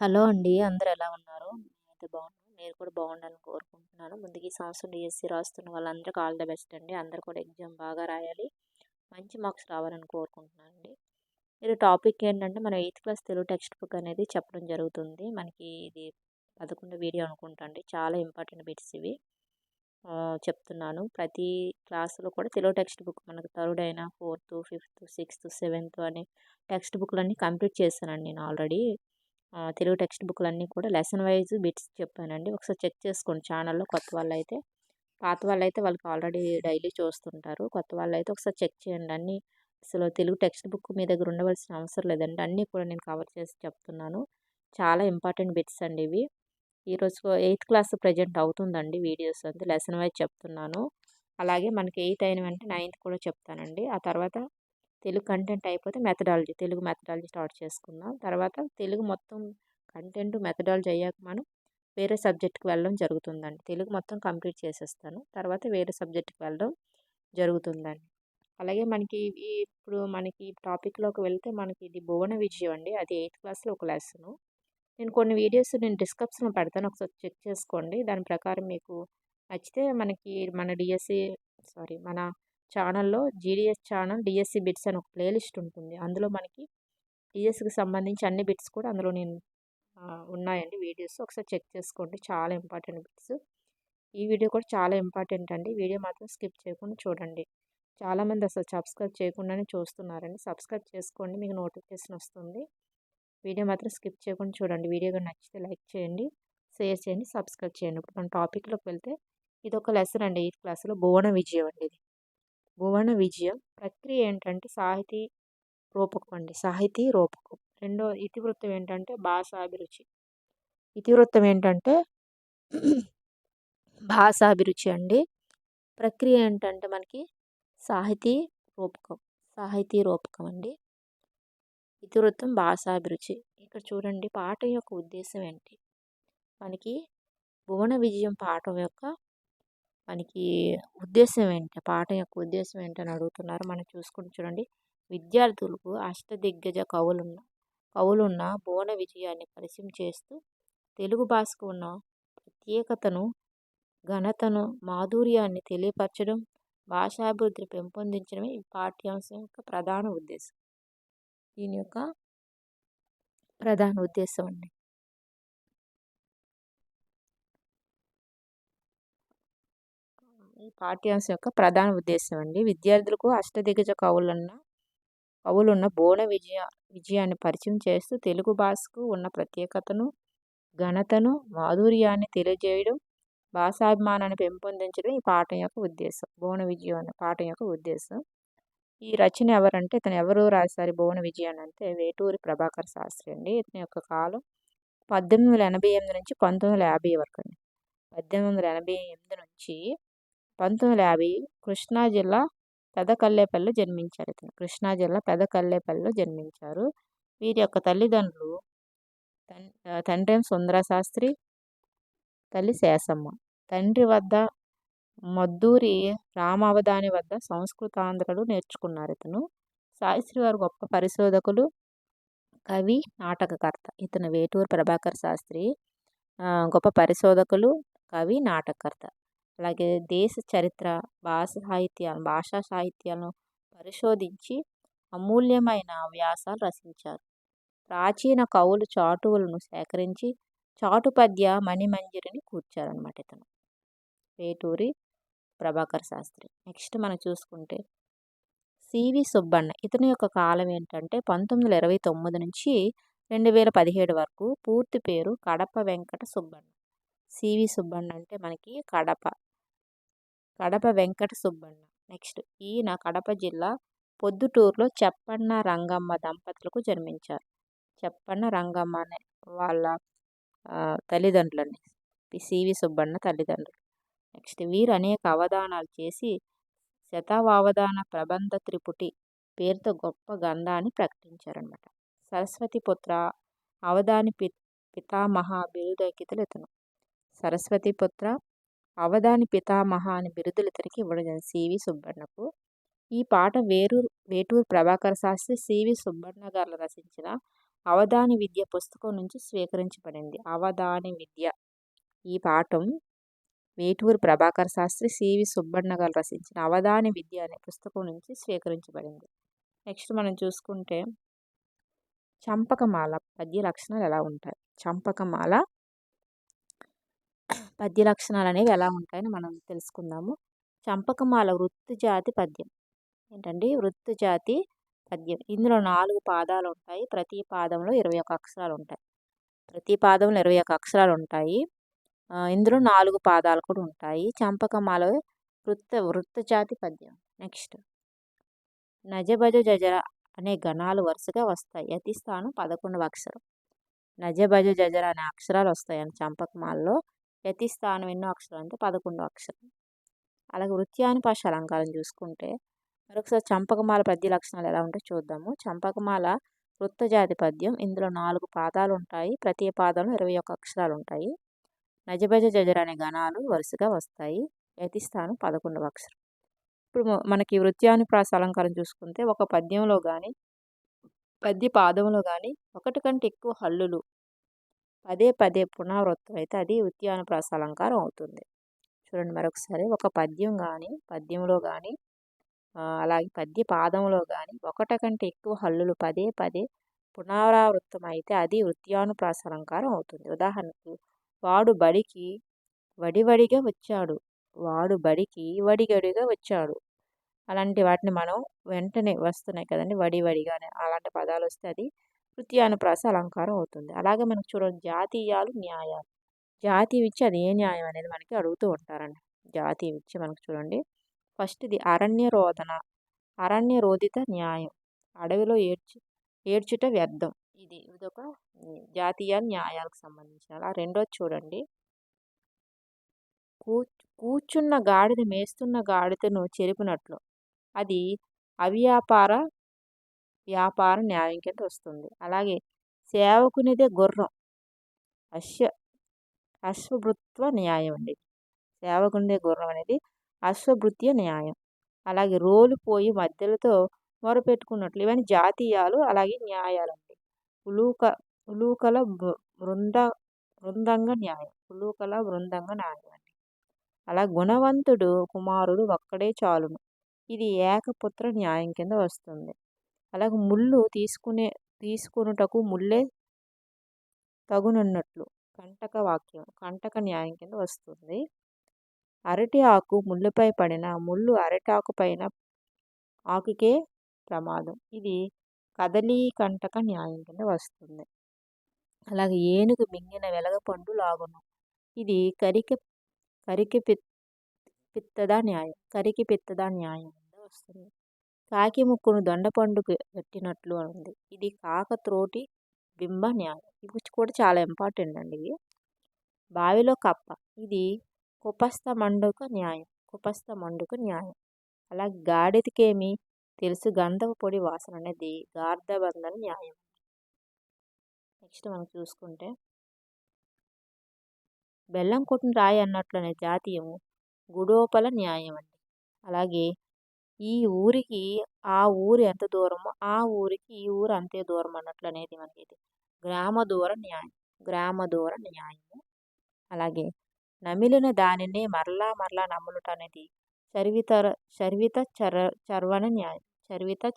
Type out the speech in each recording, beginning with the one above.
Hello అండి. అందరూ ఎలా ఉన్నారు? నేనైతే బాగున్నాను. మీరు కూడా బాగుండాలని కోరుకుంటున్నాను. ముందుగా ఈ సంవత్సరం డీఎస్సీ రాస్తున్న వాళ్ళందరికీ ఆల్ ద బెస్ట్ అండి. అందరూ కూడా ఎగ్జామ్ బాగా రాయాలి. మంచి మార్క్స్ రావాలని కోరుకుంటున్నానండి. మీరు టాపిక్ ఏంటంటే మనం 8th class Telugu text book అనేది చెప్పడం జరుగుతుంది. మనకి ఇది 11 వీడియో అనుకుంటా అండి. చాలా ఇంపార్టెంట్ బిట్స్ ఇవి. చెప్తున్నాను. ప్రతి క్లాస్‌లో కూడా తెలుగు టెక్స్ట్ బుక్ మనకు థర్డ్ అయినా, ఫోర్త్, ఫిఫ్త్, సిక్స్త్, సెవెంత్ అనే టెక్స్ట్ బుక్‌లన్నీ కంప్లీట్ చేశానండి నేను ఆల్రెడీ. తెలుగు టెక్స్ట్ బుక్‌లన్నీ కూడా లెసన్ వైస్ బిట్స్ చెప్పానండి. ఒకసారి చెక్ చేసుకోండి ఛానల్‌లో కొత్త వాళ్ళైతే. పాత వాళ్ళైతే వాళ్ళకి ఆల్రెడీ డైలీ చూస్తుంటారు. కొత్త వాళ్ళైతే ఒకసారి చెక్ చేయండి. అన్నీ అసలు తెలుగు టెక్స్ట్ బుక్ మీ దగ్గర ఉండవలసిన అవసరం లేదండి. అన్నీ కూడా నేను కవర్ చేసి చెప్తున్నాను. చాలా ఇంపార్టెంట్ బిట్స్ అండి ఇవి. ఈరోజు 8th క్లాస్ ప్రెజెంట్ అవుతుందండి వీడియోస్ అంతా లెసన్ వైజ్ చెప్తున్నాను. అలాగే మనకి 8 అయిన వెంటనే 9th కూడా చెప్తానండి. ఆ తర్వాత తెలుగు కంటెంట్ అయిపోతే మెథడాలజీ, తెలుగు మెథడాలజీ స్టార్ట్ చేసుకుందాం. తర్వాత తెలుగు మొత్తం కంటెంట్, మెథడాలజీ అయ్యాక మనం వేరే సబ్జెక్ట్‌కి వెళ్ళడం జరుగుతుందండి. తెలుగు మొత్తం కంప్లీట్ చేసేస్తాను. తర్వాత వేరే సబ్జెక్ట్‌కి వెళ్ళడం జరుగుతుందండి. అలాగే మనకి ఇప్పుడు మనకి టాపిక్‌లోకి వెళ్తే మనకి ఇది భువన విజయం అండి. అది 8th క్లాస్‌లో ఒక లెసను. నేను కొన్ని వీడియోస్ నేను డిస్క్రిప్షన్‌లో పెడతాను. ఒకసారి చెక్ చేసుకోండి. దాని ప్రకారం మీకు నచ్చితే మనకి మన మన ఛానల్‌లో జీడీఎస్ ఛానల్ డీఎస్సీ బిట్స్ అని ఒక ప్లేలిస్ట్ ఉంటుంది. అందులో మనకి డీఎస్సీకి సంబంధించి అన్ని బిట్స్ కూడా అందులో నేను ఉన్నాయండి వీడియోస్. ఒకసారి చెక్ చేసుకోండి. చాలా ఇంపార్టెంట్ బిట్స్. ఈ వీడియో కూడా చాలా ఇంపార్టెంట్ అండి. వీడియో మాత్రం స్కిప్ చేయకుండా చూడండి. చాలామంది అసలు సబ్స్క్రైబ్ చేయకుండానే చూస్తున్నారండి. సబ్స్క్రైబ్ చేసుకోండి. మీకు నోటిఫికేషన్ వస్తుంది. వీడియో మాత్రం స్కిప్ చేయకుండా చూడండి. వీడియో కానీ నచ్చితే లైక్ చేయండి, షేర్ చేయండి, సబ్స్క్రైబ్ చేయండి. ఇప్పుడు మన టాపిక్లోకి వెళ్తే ఇది ఒక లెసన్ అండి 8th క్లాస్లో భువన విజయం అండి ఇది. భువన విజయం ప్రక్రియ ఏంటంటే సాహితీ రూపకం అండి. సాహితీ రూపకం. రెండో ఇతివృత్తం ఏంటంటే భాషాభిరుచి. ఇతివృత్తం ఏంటంటే భాషాభిరుచి అండి. ప్రక్రియ ఏంటంటే మనకి సాహితీ రూపకం. సాహితీ రూపకం అండి. ఇతివృత్తం భాషాభిరుచి. ఇక్కడ చూడండి పాఠం యొక్క ఉద్దేశం ఏంటి? మనకి భువన విజయం పాఠం యొక్క మనకి ఉద్దేశం ఏంటి? పాఠం యొక్క ఉద్దేశం ఏంటని అడుగుతున్నారు. మనం చూసుకుంటూ చూడండి. విద్యార్థులకు అష్టదిగ్గజ కవులున్న భువన విజయాన్ని పరిచయం చేస్తూ తెలుగు భాషకు ఉన్న ప్రత్యేకతను, ఘనతను, మాధుర్యాన్ని తెలియపరచడం, భాషాభివృద్ధిని పెంపొందించడమే ఈ పాఠ్యాంశం యొక్క ప్రధాన ఉద్దేశం. దీని యొక్క ప్రధాన ఉద్దేశం అండి. ఈ పాఠ్యాంశం యొక్క ప్రధాన ఉద్దేశం అండి. విద్యార్థులకు అష్టదిగ్గజ కవులున్న విజయాన్ని పరిచయం చేస్తూ తెలుగు భాషకు ఉన్న ప్రత్యేకతను, ఘనతను, మాధుర్యాన్ని తెలియజేయడం, భాషాభిమానాన్ని పెంపొందించడం ఈ పాఠం యొక్క ఉద్దేశం. భువన విజయం అనే పాఠం యొక్క ఉద్దేశం. ఈ రచన ఎవరంటే ఇతను ఎవరు రాశారు భువన విజయాన్ని అంటే వేటూరి ప్రభాకర్ శాస్త్రి అండి. ఇతని యొక్క కాలం 1888 నుంచి 1950 వరకు అండి. 1888 నుంచి 1950 కృష్ణా జిల్లా పెదకల్లేపల్లిలో జన్మించారు ఇతను. కృష్ణా జిల్లా పెదకల్లేపల్లిలో జన్మించారు. వీరి యొక్క తల్లిదండ్రులు తండ్రి సుందర శాస్త్రి, తల్లి శేషమ్మ. తండ్రి వద్ద మద్దూరి రామావధాని వద్ద సంస్కృతాంధ్రలు నేర్చుకున్నారు ఇతను. శాస్త్రి గారు గొప్ప పరిశోధకులు, కవి, నాటకకర్త. ఇతను వేటూరి ప్రభాకర్ శాస్త్రి గొప్ప పరిశోధకులు, కవి, నాటకకర్త. అలాగే దేశ చరిత్ర, భాషా సాహిత్యాలను పరిశోధించి అమూల్యమైన వ్యాసాలు రచించారు. ప్రాచీన కవులు చాటువులను సేకరించి చాటుపద్య మణిమంజరిని కూర్చారనమాట ఇతను వేటూరి ప్రభాకర్ శాస్త్రి. నెక్స్ట్ మనం చూసుకుంటే సివి సుబ్బన్న. ఇతని యొక్క కాలం ఏంటంటే 1929 నుంచి 2017 వరకు. పూర్తి పేరు కడప వెంకట సుబ్బన్న. సివి సుబ్బన్న అంటే మనకి కడప వెంకట సుబ్బన్న. నెక్స్ట్ ఈయన కడప జిల్లా పొద్దుటూరులో చెప్పన్న రంగమ్మ దంపతులకు జన్మించారు. చెప్పన్న రంగమ్మ అనే వాళ్ళ తల్లిదండ్రులండి సివి సుబ్బన్న తల్లిదండ్రులు. నెక్స్ట్ వీరు అనేక అవధానాలు చేసి శతావధాన ప్రబంధ త్రిపుటి పేరుతో గొప్ప గ్రంథాన్ని ప్రకటించారనమాట. సరస్వతి పుత్ర అవధాని పితామహ బిరుదకితులు ఇతను. సరస్వతి పుత్ర అవధాని పితామహ అని బిరుదులు ఇతనికి ఇవ్వడం సివి సుబ్బన్నకు. ఈ పాట వేటూరు ప్రభాకర్ శాస్త్రి సివి సుబ్బన్న గారు రచించిన అవధాని విద్య పుస్తకం నుంచి స్వీకరించబడింది. అవధాని విద్య ఈ పాఠం వేటూరి ప్రభాకర్ శాస్త్రి, సివి సుబ్బಣ್ణ గారు రచించిన అవధాని విద్య అనే పుస్తకం నుంచి స్వీకరించబడింది. నెక్స్ట్ మనం చూసుకుంటే చంపకమాల పద్య లక్షణాలు ఎలా ఉంటాయి? చంపకమాల పద్య లక్షణాలు అనేవి ఎలా ఉంటాయని మనం తెలుసుకుందాము. చంపకమాల వృత్తి జాతి పద్యం. ఏంటండి? వృత్తి జాతి పద్యం. ఇందులో 4 పాదాలు ఉంటాయి. ప్రతి పాదంలో 21 అక్షరాలు ఉంటాయి. ప్రతి పాదంలో 21 అక్షరాలు ఉంటాయి. ఇందులో 4 పాదాలు కూడా ఉంటాయి. చంపకమాల వృత్త జాతి పద్యం. నెక్స్ట్ నజభజ జజర అనే గణాలు వరుసగా వస్తాయి. యతి స్థానం 11వ అక్షరం. నజభజ జజర అనే అక్షరాలు వస్తాయని చంపకమాలలో. యతి స్థానం ఎన్నో అక్షరాలు అంటే 11వ అక్షరం. అలాగే వృత్యానుపాశ అలంకారం చూసుకుంటే మరొకసారి చంపకమాల పద్య లక్షణాలు ఎలా ఉంటాయో చూద్దాము. చంపకమాల వృత్త జాతి పద్యం. ఇందులో 4 పాదాలు ఉంటాయి. ప్రతి పాదంలో 21 అక్షరాలు ఉంటాయి. నజభజ జజర అనే గణాలు వరుసగా వస్తాయి. యతి స్థానం 11వ అక్షరం. ఇప్పుడు మనకి వృత్యానుప్రాస అలంకారం చూసుకుంటే ఒక పద్యంలో కానీ పద్య పాదంలో కానీ ఒకటి కంటే ఎక్కువ హల్లులు పదే పదే పునరావృతం అయితే అది వృత్యానుప్రాస అలంకారం అవుతుంది. చూడండి మరొకసారి. ఒక పద్యం కానీ పద్యంలో కానీ అలాగే పద్య పాదంలో కానీ ఒకటి కంటే ఎక్కువ హల్లులు పదే పదే పునరావృతం అయితే అది వృత్యానుప్రాస అలంకారం అవుతుంది. ఉదాహరణకు వాడు బడికి వడివడిగా వచ్చాడు, వాడు బడికి వడిగడిగా వచ్చాడు. అలాంటి వాటిని మనం వెంటనే వస్తున్నాయి కదండి, వడివడిగానే అలాంటి పదాలు వస్తే అది వృత్యానుప్రాస అలంకారం అవుతుంది. అలాగే మనకు చూడండి జాతీయాలు న్యాయాలు. జాతీయం ఇచ్చి అది ఏ న్యాయం అనేది మనకి అడుగుతూ ఉంటారండి. జాతీయం ఇచ్చి మనకు చూడండి ఫస్ట్ది అరణ్యరోదన, అరణ్యరోదిత న్యాయం, అడవిలో ఏడ్చుట వ్యర్థం. ఇదొక జాతీయ న్యాయాలకు సంబంధించిన. అలా రెండోది చూడండి, కూర్చున్న గాడిద మేస్తున్న గాడిదను చెరిపినట్లు, అది వ్యాపార న్యాయం కింద వస్తుంది. అలాగే సేవకునిదే గుర్రం, అశ్వభృత్వ న్యాయం అండి. సేవకునిదే గుర్రం అనేది అశ్వభృత్య న్యాయం. అలాగే రోలు పోయి మధ్యలతో మొరపెట్టుకున్నట్లు, ఇవన్నీ జాతీయాలు అలాగే న్యాయాలండి. ఉలూకల బృందంగ న్యాయం, ఉలూకల బృందంగ న్యాయం అండి. అలా గుణవంతుడు కుమారుడు ఒక్కడే చాలును, ఇది ఏకపుత్ర న్యాయం కింద వస్తుంది. అలాగే ముళ్ళు తీసుకునుటకు ముల్లే తగునున్నట్లు, కంటక వాక్యం, కంటక న్యాయం కింద వస్తుంది. అరటి ఆకు ముళ్ళుపై పడిన ముళ్ళు అరటాకు పైన ఆకుకే ప్రమాదం, ఇది కదలీకంటక న్యాయం కింద వస్తుంది. అలాగే ఏనుగు మింగిన వెలగపండు లాగును, ఇది కరికి పిత్తదా న్యాయం, కరికి పిత్తదా న్యాయం కింద వస్తుంది. కాకి ముక్కును దొండపండుకు పెట్టినట్లు ఉంది, ఇది కాక త్రోటి బింబ న్యాయం. ఇవి కూడా చాలా ఇంపార్టెంట్ అండి. ఇవి బావిలో కప్ప, ఇది కుపస్థ మండుక న్యాయం, కుపస్థ మండుక న్యాయం. అలాగే గాడిదకేమి తెలుసు గంధపు పొడి వాసన అనేది గార్ధబంధన న్యాయం. నెక్స్ట్ మనం చూసుకుంటే బెల్లం కొట్టిన రాయి అన్నట్లు అనే జాతీయము గుడోపల న్యాయం అండి. అలాగే ఈ ఊరికి ఆ ఊరు ఎంత దూరమో ఆ ఊరికి ఈ ఊరు అంతే దూరం అన్నట్లు అనేది మనకి గ్రామ దూర న్యాయం, గ్రామ దూర న్యాయము. అలాగే నమిలిన దానిని మరలా మరలా నమ్ములుట అనేది చర్వణ న్యాయం,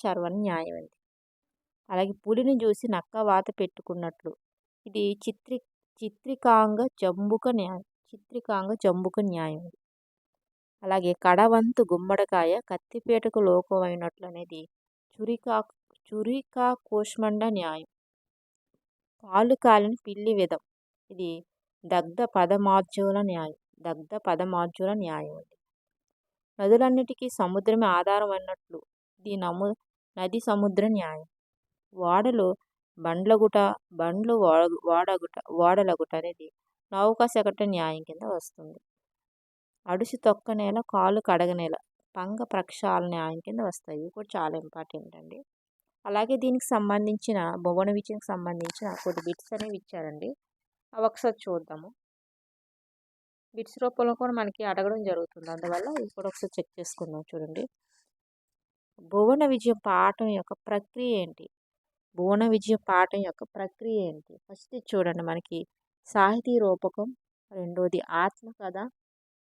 చర్వణ న్యాయం అండి. అలాగే పులిని చూసి నక్క వాత పెట్టుకున్నట్లు, ఇది చిత్రికాంగ జంబుక న్యాయం, చిత్రికాంగ జంబుక న్యాయం. అలాగే కడవంతు గుమ్మడికాయ కత్తిపేటకు లోకమైనట్లు అనేది చురికా కూష్మండ న్యాయం. కాళ్ళు కాలిన పిల్లి విధం, ఇది దగ్ధ పదమార్జుల న్యాయం, దగ్ధ పదమార్జుల న్యాయం అండి. నదులన్నిటికీ సముద్రమే ఆధారం అన్నట్లు, ఇది నది సముద్ర న్యాయం. ఓడలు బండ్లు ఓడలగుట అనేది నౌక శకట న్యాయం కింద వస్తుంది. అడుసు తొక్కనేల కాలు కడగనేల పంగ ప్రక్షాళన న్యాయం కింద వస్తాయి. ఇవి కూడా చాలా ఇంపార్టెంట్ అండి. అలాగే దీనికి సంబంధించిన భువన విద్యకు సంబంధించిన కొన్ని బిట్స్ అనేవి ఇచ్చారండి, అవి ఒకసారి చూద్దాము. బిట్స్ రూపంలో కూడా మనకి అడగడం జరుగుతుంది, అందువల్ల ఇది కూడా ఒకసారి చెక్ చేసుకుందాం. చూడండి, భువన విజయం పాఠం యొక్క ప్రక్రియ ఏంటి? భువన విజయం పాఠం యొక్క ప్రక్రియ ఏంటి? ఫస్ట్ చూడండి మనకి సాహితీ రూపకం, రెండోది ఆత్మకథ,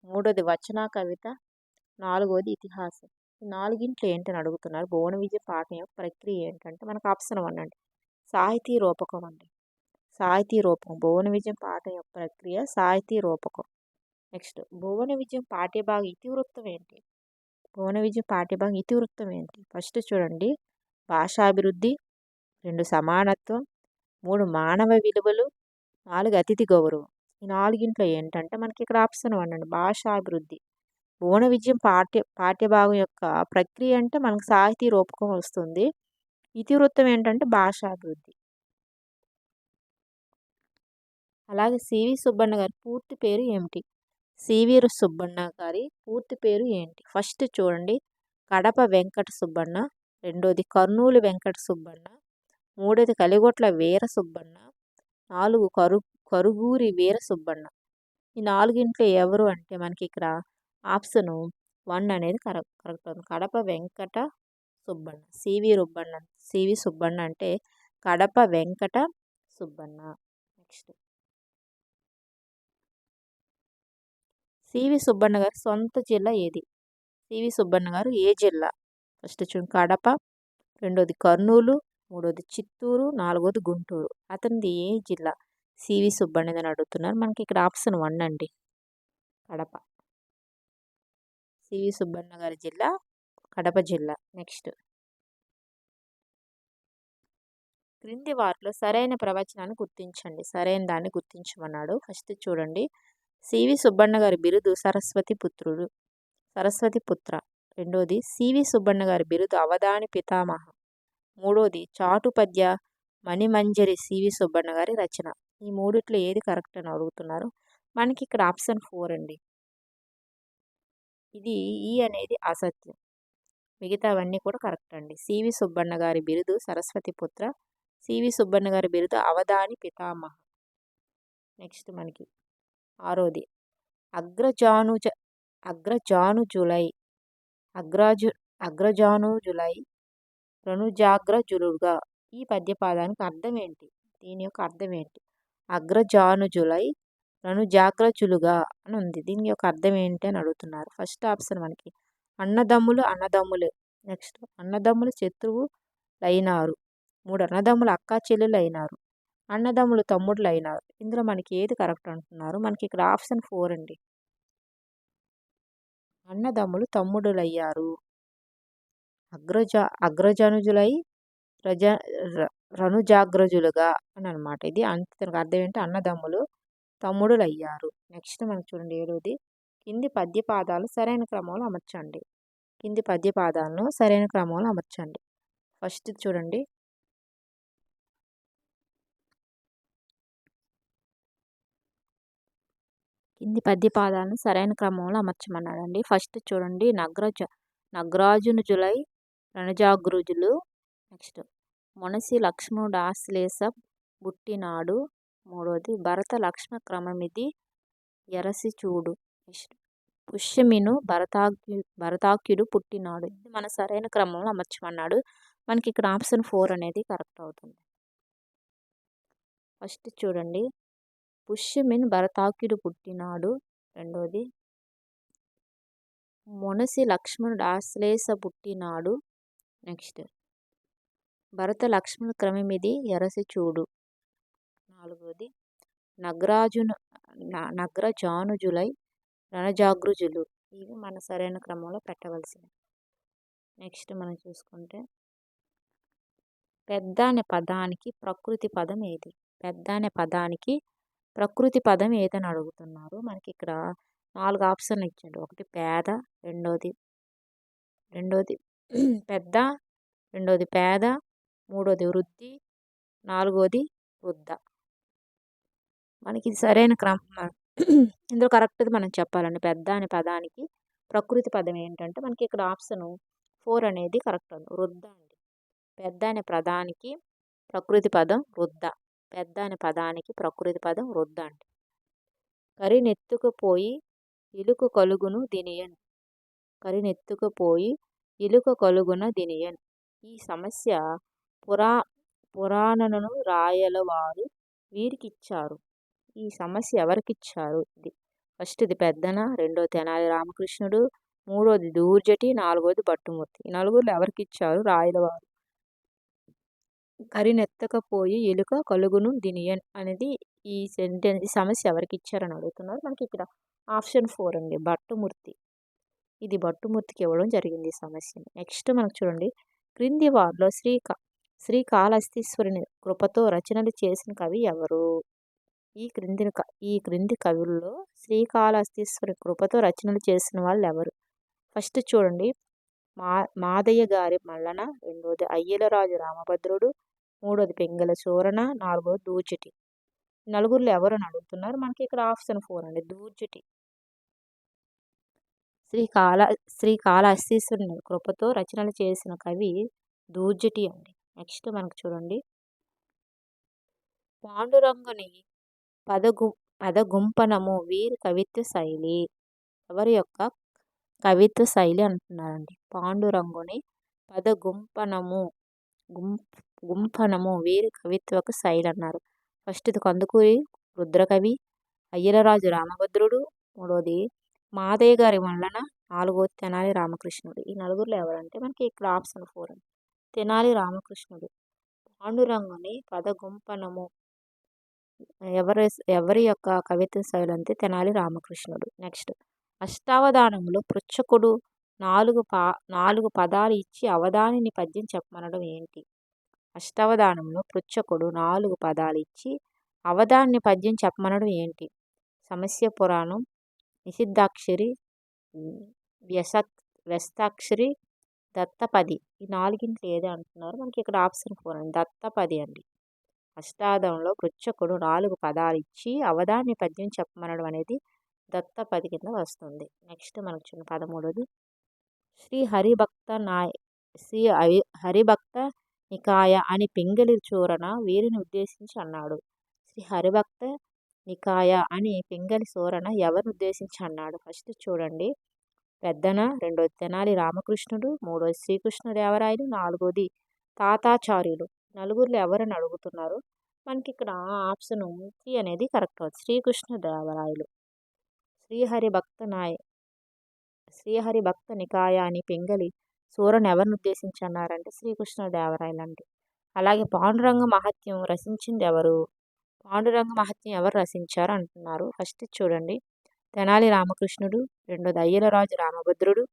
మూడోది వచన కవిత, నాలుగోది ఇతిహాసం. ఈ నాలుగింట్లో ఏంటని అడుగుతున్నారు. భువన విజయ పాఠం యొక్క ప్రక్రియ ఏంటంటే మనకు ఆప్షన్ 1 అండి సాహితీ రూపకం అండి. సాహితీ రూపకం భువన విజయం పాఠం యొక్క ప్రక్రియ సాహితీ రూపకం. నెక్స్ట్ భువన విజయం పాఠ్యభాగ ఇతివృత్తం ఏంటి? భువన విజయం పాఠ్యభాగం ఇతివృత్తం ఏంటి? ఫస్ట్ చూడండి భాషాభివృద్ధి, 2 సమానత్వం, 3 మానవ విలువలు, 4 అతిథి గౌరవం. ఈ నాలుగింట్లో ఏంటంటే మనకి ఇక్కడ ఆప్షన్ 1 అండి భాషాభివృద్ధి. భువన విజయం పాఠ్యభాగం యొక్క ప్రక్రియ అంటే మనకు సాహితీ రూపకం వస్తుంది. ఇతివృత్తం ఏంటంటే భాషాభివృద్ధి. అలాగే సివి సుబ్బన్న గారి పూర్తి పేరు ఏమిటి? సివి సుబ్బన్న గారి పూర్తి పేరు ఏంటి? ఫస్ట్ చూడండి కడప వెంకట సుబ్బన్న, రెండోది కర్నూలు వెంకట సుబ్బన్న, మూడోది కలిగొట్ల వీర సుబ్బన్న, 4 కరుగూరి వీర సుబ్బన్న. ఈ నాలుగింట్లో ఎవరు అంటే మనకి ఇక్కడ ఆప్షన్ 1 అనేది కరెక్ట్ అవుతుంది. కడప వెంకట సుబ్బన్న. సివి సుబ్బన్న అంటే కడప వెంకట సుబ్బన్న. నెక్స్ట్ సివి సుబ్బన్న గారి సొంత జిల్లా ఏది? సివి సుబ్బన్న గారు ఏ జిల్లా? ఫస్ట్ చూడండి కడప, రెండోది కర్నూలు, మూడోది చిత్తూరు, నాలుగోది గుంటూరు. అతనిది ఏ జిల్లా? సివి సుబ్బన్నది అని అడుగుతున్నారు. మనకి ఇక్కడ ఆప్షన్ 1 అండి కడప. సివి సుబ్బన్న గారి జిల్లా కడప జిల్లా. నెక్స్ట్ క్రింది వారిలో సరైన ప్రవచనాన్ని గుర్తించండి. సరైన దాన్ని గుర్తించమన్నాడు. ఫస్ట్ చూడండి సివి సుబ్బన్న గారి బిరుదు సరస్వతి పుత్ర. రెండోది సివి సుబ్బన్న గారి బిరుదు అవధాని పితామహ. మూడోది చాటుపద్య మణిమంజరి సివి సుబ్బన్న గారి రచన. ఈ మూడిట్లో ఏది కరెక్ట్ అని అడుగుతున్నారు. మనకి ఇక్కడ ఆప్షన్ 4 అండి. ఇది ఈ అనేది అసత్యం, మిగతావన్నీ కూడా కరెక్ట్ అండి. సివి సుబ్బన్న గారి బిరుదు సరస్వతి పుత్ర, సివి సుబ్బన్న గారి బిరుదు అవధాని పితామహ. నెక్స్ట్ మనకి 6వది అగ్రజానుజులై రణుజాగ్రజులుగా. ఈ పద్యపాదానికి అర్థం ఏంటి? దీని యొక్క అర్థం ఏంటి? అగ్రజానుజులై రణుజాగ్రజులుగా అని ఉంది. దీని యొక్క అర్థం ఏంటి అని అడుగుతున్నారు. ఫస్ట్ ఆప్షన్ మనకి అన్నదమ్ములు. నెక్స్ట్ అన్నదమ్ములు శత్రువులైనారు, 3 అన్నదమ్ములు అక్కా చెల్లెలు అయినారు, అన్నదమ్ములు తమ్ముళ్ళు అయినారు. ఇందులో మనకి ఏది కరెక్ట్ అంటున్నారు. మనకి ఇక్కడ ఆప్షన్ 4 అండి. అన్నదమ్ములు తమ్ముడులయ్యారు. అగ్రజనుజులై రణుజాగ్రజులుగా అని అనమాట. ఇది దానికి అర్థం ఏంటి? అన్నదమ్ములు తమ్ముడులయ్యారు. నెక్స్ట్ మనకి చూడండి 7వది కింది పద్యపాదాలు సరైన క్రమంలో అమర్చండి. కింది పద్యపాదాలను సరైన క్రమంలో అమర్చండి. ఫస్ట్ చూడండి కింది పద్యపాదాలను సరైన క్రమంలో అమర్చమన్నాడండి. ఫస్ట్ చూడండి నగ్రాజునుజులై రణజాగృజులు. నెక్స్ట్ మునసి లక్ష్మణుడు ఆశ్లేష బుట్టినాడు. మూడోది భరత లక్ష్మ క్రమమిది ఎరసి చూడు. నెక్స్ట్ పుష్యమిను భరతాక్యుడు పుట్టినాడు. ఇది మన సరైన క్రమంలో అమర్చమన్నాడు. మనకి ఇక్కడ ఆప్షన్ 4 అనేది కరెక్ట్ అవుతుంది. ఫస్ట్ చూడండి పుష్యమిన్ భరతాక్యుడు పుట్టినాడు. రెండోది మునసి లక్ష్మణుడు ఆశ్లేష పుట్టినాడు. నెక్స్ట్ భరత లక్ష్మణ క్రమమిది ఎరసి చూడు. నాలుగోది నగ్రజానుజులై రణజాగృజులు. ఇవి మన సరైన క్రమంలో పెట్టవలసినవి. నెక్స్ట్ మనం చూసుకుంటే పెద్ద అనే పదానికి ప్రకృతి పదం ఏది? పెద్ద అనే పదానికి ప్రకృతి పదం ఏదని అడుగుతున్నారు. మనకి ఇక్కడ 4 ఆప్షన్లు ఇచ్చాడు. ఒకటి పేద, రెండోది పెద్ద, రెండోది పేద, మూడోది వృద్ధి, నాలుగోది వృద్ధ. మనకి ఇది సరైన క్రమం. ఇందులో కరెక్ట్ది మనం చెప్పాలండి. పెద్ద అనే పదానికి ప్రకృతి పదం ఏంటంటే మనకి ఇక్కడ ఆప్షన్ 4 అనేది కరెక్ట్ ఉంది. వృద్ధ అండి. పెద్ద అనే పదానికి ప్రకృతి పదం వృద్ధ. పెద్ద అనే పదానికి ప్రకృతి పదం వృద్ధ అండి. కరినెత్తుకుపోయి ఇలుక కలుగును దినియన్. ఈ సమస్య పురాణను రాయలవారు వీరికిచ్చారు. ఈ సమస్య ఎవరికిచ్చారు? ఇది ఫస్ట్‌ది పెద్దన, రెండోది తెనాలి రామకృష్ణుడు, మూడోది దూర్జటి, నాలుగోది భట్టుమూర్తి. ఈ నలుగురిలో ఎవరికిచ్చారు? రాయలవారు. కరినెత్తకపోయి ఎలుక కలుగును దినియన్ అనేది ఈ సమస్య ఎవరికిచ్చారని అడుగుతున్నారు. మనకి ఇక్కడ ఆప్షన్ 4 అండి, భట్టుమూర్తి. ఇది భట్టుమూర్తికి ఇవ్వడం జరిగింది ఈ సమస్యని. నెక్స్ట్ మనకు చూడండి, క్రింది వారిలో శ్రీకాళహస్తీశ్వరుని కృపతో రచనలు చేసిన కవి ఎవరు? ఈ క్రింది కవుల్లో శ్రీకాళహస్తీశ్వరి కృపతో రచనలు చేసిన వాళ్ళు ఎవరు? ఫస్ట్ చూడండి, మాదయ్య గారి మల్లన, రెండోది అయ్యలరాజు రామభద్రుడు, మూడోది పెంగళ సూరణ, నాలుగోది దూర్జటి. నలుగురిలో ఎవరు అని అడుగుతున్నారు. మనకి ఇక్కడ ఆప్షన్ 4 అండి, దూర్జటి. శ్రీకాళహస్తీశ్వరుని కృపతో రచనలు చేసిన కవి దూర్జటి అండి. నెక్స్ట్ మనకు చూడండి, పాండురంగుని పదగుంపనము వీరి కవిత్వ శైలి. ఎవరి యొక్క కవిత్వ శైలి అంటున్నారండి. పాండురంగుని గుంపనము వీరి కవిత్వక శైలి అన్నారు. ఫస్ట్ది కందుకూరి రుద్రకవి, అయ్యలరాజు రామభద్రుడు, మూడోది మాదయ్య గారి మల్లన, నాలుగోది తెనాలి రామకృష్ణుడు. ఈ నలుగురిలో ఎవరంటే మనకి ఇక్కడ ఆప్షన్ 4 అండి, తెనాలి రామకృష్ణుడు. పాండురంగుని పదగుంపనము ఎవరి యొక్క కవిత్వ శైలి అంటే తెనాలి రామకృష్ణుడు. నెక్స్ట్, అష్టావధానంలో పృచ్ఛకుడు నాలుగు పదాలు ఇచ్చి అవధానిని పద్యం చెప్పమనడం ఏంటి? అష్టావధానంలో పృచ్ఛకుడు 4 పదాలు ఇచ్చి అవధానిని పద్యం చెప్పమనడం ఏంటి? సమస్య పురాణం, నిషిద్ధాక్షరి, వ్యస్తాక్షరి, దత్తపది. ఈ నాలుగింట్లో ఏది అంటున్నారు. మనకి ఇక్కడ ఆప్షన్ 4 అండి, దత్తపది అండి. అష్టావధానంలో పృచ్ఛకుడు 4 పదాలు ఇచ్చి అవధాని పద్యం చెప్పమనడం అనేది దత్తపది కింద వస్తుంది. నెక్స్ట్ మనకు చూడండి 13ది, శ్రీ హరిభక్త నికాయ అని పింగళి సూరణ వీరిని ఉద్దేశించి అన్నాడు. శ్రీ హరిభక్త నికాయ అని పింగళి సూరణ ఎవరిని ఉద్దేశించి అన్నాడు? ఫస్ట్ చూడండి, పెద్దన, రెండోది తెనాలి రామకృష్ణుడు, మూడోది శ్రీకృష్ణదేవరాయలు, నాలుగోది తాతాచార్యులు. నలుగురిలో ఎవరని అడుగుతున్నారు. మనకి ఇక్కడ ఆప్షన్ 3 అనేది కరెక్ట్ అవుతుంది, శ్రీకృష్ణదేవరాయలు. శ్రీహరిభక్త నికాయ అని పింగళి సూరణ ఎవరిని ఉద్దేశించి అన్నారంటే శ్రీకృష్ణదేవరాయలు అండి. అలాగే పాండురంగ మహత్యం రచించింది ఎవరు? పాండురంగ మహత్యం ఎవరు రచించారు అంటున్నారు. ఫస్ట్ చూడండి, తెనాలి రామకృష్ణుడు, రెండోది అయ్యలరాజు రామభద్రుడు,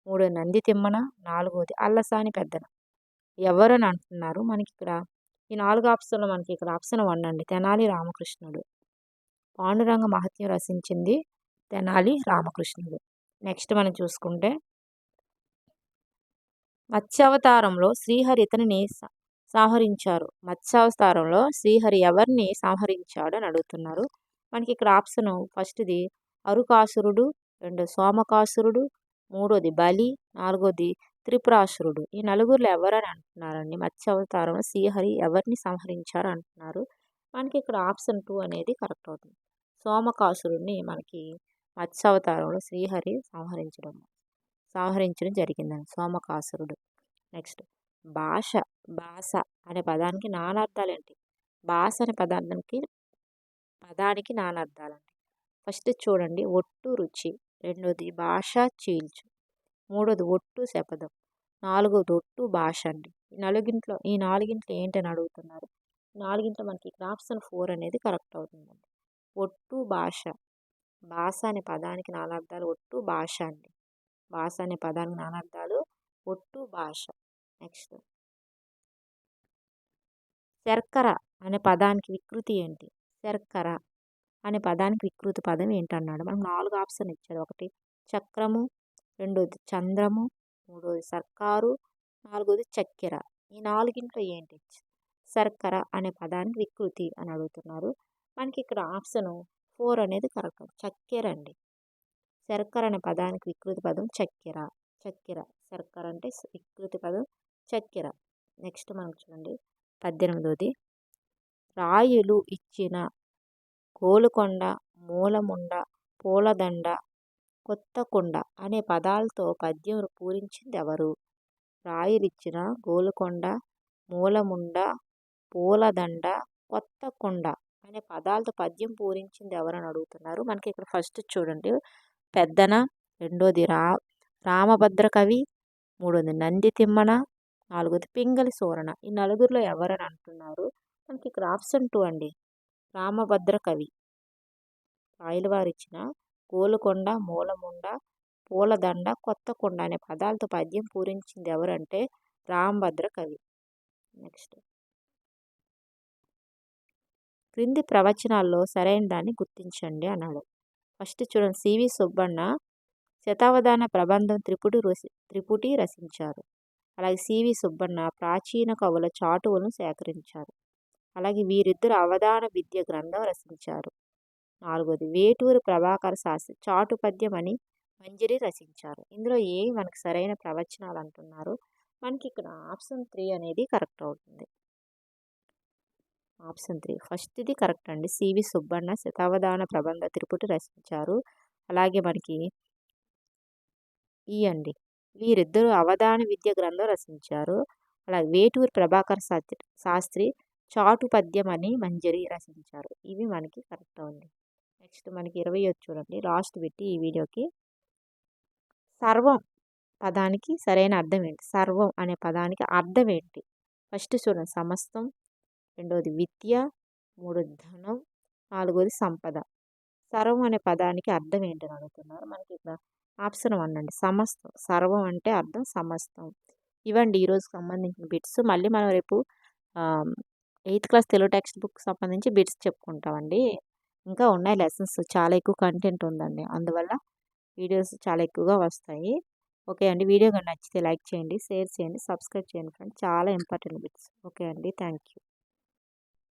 మూడోది నంది తిమ్మన, నాలుగోది అల్లసాని పెద్దన. ఎవరని అంటున్నారు. మనకి ఇక్కడ ఈ 4 ఆప్షన్లో మనకి ఇక్కడ ఆప్షన్ 1 అండి, తెనాలి రామకృష్ణుడు. పాండురంగ మహత్యం రచించింది తెనాలి రామకృష్ణుడు. నెక్స్ట్ మనం చూసుకుంటే, మత్స్యావతారంలో శ్రీహరి ఇతనిని సంహరించారు. మత్స్యావతారంలో శ్రీహరి ఎవరిని సంహరించాడు అని అడుగుతున్నారు. మనకి ఇక్కడ ఆప్షన్ ఫస్ట్ది అరుకాసురుడు, రెండోది సోమకాసురుడు, మూడోది బలి, నాలుగోది త్రిపురాసురుడు. ఈ నలుగురిలో ఎవరని అంటున్నారండి. మత్స్యావతారంలో శ్రీహరి ఎవరిని సంహరించారు అంటున్నారు. మనకి ఇక్కడ ఆప్షన్ 2 అనేది కరెక్ట్ అవుతుంది. సోమకాసురుడిని మనకి మత్స్యావతారంలో శ్రీహరి సంహరించడం జరిగిందండి, సోమకాసురుడు. నెక్స్ట్, భాష అనే పదానికి నానార్థాలు ఏంటి? భాష అనే పదానికి నానార్థాలండి. ఫస్ట్ చూడండి, ఒట్టు రుచి, రెండోది భాష చీల్చు, మూడోది ఒట్టు శపథం, నాలుగోది ఒట్టు భాష అండి. ఈ నాలుగింట్లో ఏంటని అడుగుతున్నారు. నాలుగింట్లో మనకి ఇక్కడ ఆప్షన్ 4 అనేది కరెక్ట్ అవుతుందండి, ఒట్టు భాష. భాష అనే పదానికి నానార్థాలు ఒట్టు భాష అండి. భాష అనే పదానికి నానార్థాలు ఒట్టు భాష. నెక్స్ట్, శర్కర అనే పదానికి వికృతి ఏంటి? శర్కర అనే పదానికి వికృతి పదం ఏంటన్నాడు. మనకు 4 ఆప్షన్ ఇచ్చాడు. ఒకటి చక్రము, రెండోది చంద్రము, మూడోది సర్కారు, నాలుగోది చక్కెర. ఈ నాలుగింట్లో ఏంటి? శర్కర అనే పదానికి వికృతి అని అడుగుతున్నారు. మనకి ఇక్కడ ఆప్షన్ 4 అనేది కరెక్ట్, చక్కెర అండి. శర్కర అనే పదానికి వికృతి పదం చక్కెర. శర్కర అంటే వికృతి పదం చక్కెర. నెక్స్ట్ మనకు చూడండి 18ది, రాయులు ఇచ్చిన గోలుకొండ, మూలముండ, పూలదండ, కొత్తకొండ అనే పదాలతో పద్యం పూరించింది ఎవరు? రాయులిచ్చిన గోలుకొండ, మూలముండ, పూలదండ, కొత్త కుండ అనే పదాలతో పద్యం పూరించింది ఎవరని అడుగుతున్నారు. మనకి ఇక్కడ ఫస్ట్ చూడండి పెద్దన, రెండోది రామభద్ర కవి, మూడోది నంది తిమ్మన, నాలుగోది పింగళి సూరణ. ఈ నలుగురిలో ఎవరని అంటున్నారు. మనకి ఇక్కడ ఆప్షన్ 2 అండి, రామభద్ర కవి. రాయలవారు ఇచ్చిన గోలుకొండ, మూలముండ, పూలదండ, కొత్త కొండ అనే పదాలతో పద్యం పూరించింది ఎవరంటే రామభద్ర కవి. నెక్స్ట్, క్రింది ప్రవచనాల్లో సరైన దాన్ని గుర్తించండి అన్నాడు. ఫస్ట్ చూడండి, సివి సుబ్బన్న శతావధాన ప్రబంధం త్రిపుటి రచించారు. అలాగే సివి సుబ్బన్న ప్రాచీన కవుల చాటువులను సేకరించారు. అలాగే వీరిద్దరు అవధాన విద్య గ్రంథం రచించారు. నాలుగోది వేటూరి ప్రభాకర శాస్త్రి చాటు పద్యం అని మంజరి రచించారు. ఇందులో ఏ మనకి సరైన ప్రవచనాలు అంటున్నారు. మనకి ఇక్కడ ఆప్షన్ 3 అనేది కరెక్ట్ అవుతుంది. ఆప్షన్ 3 ఫస్ట్ ఇది కరెక్ట్ అండి. సివి సుబ్బన్న శతావధాన ప్రబంధ త్రిపుటి రచించారు. అలాగే మనకి ఈ అండి, వీరిద్దరూ అవధాన విద్య గ్రంథం రచించారు. అలాగే వేటూరి ప్రభాకర్ శాస్త్రి చాటు పద్యం అని మంజరి రచించారు. ఇవి మనకి కరెక్ట్ అవుతుంది. నెక్స్ట్ మనకి 20 చూడండి, లాస్ట్ పెట్టి ఈ వీడియోకి. సర్వం పదానికి సరైన అర్థం ఏంటి? సర్వం అనే పదానికి అర్థం ఏంటి? ఫస్ట్ చూడండి, సమస్తం, రెండోది విద్య, మూడోది ధనం, నాలుగోది సంపద. సర్వం అనే పదానికి అర్థం ఏంటని అడుగుతున్నారు. మనకి ఇక్కడ ఆప్షన్ 1 అండి, సమస్తం. సర్వం అంటే అర్థం సమస్తం. ఇవ్వండి ఈరోజుకి సంబంధించిన బిట్స్. మళ్ళీ మనం రేపు 8th class Telugu text book సంబంధించి బిట్స్ చెప్పుకుంటామండి. ఇంకా ఉన్నాయి లెసన్స్, చాలా ఎక్కువ కంటెంట్ ఉందండి. అందువల్ల వీడియోస్ చాలా ఎక్కువగా వస్తాయి. ఓకే అండి, వీడియో కానీ నచ్చితే లైక్ చేయండి, షేర్ చేయండి, సబ్స్క్రైబ్ చేయండి ఫ్రెండ్స్. చాలా ఇంపార్టెంట్ బిట్స్. ఓకే అండి, థ్యాంక్ యూ.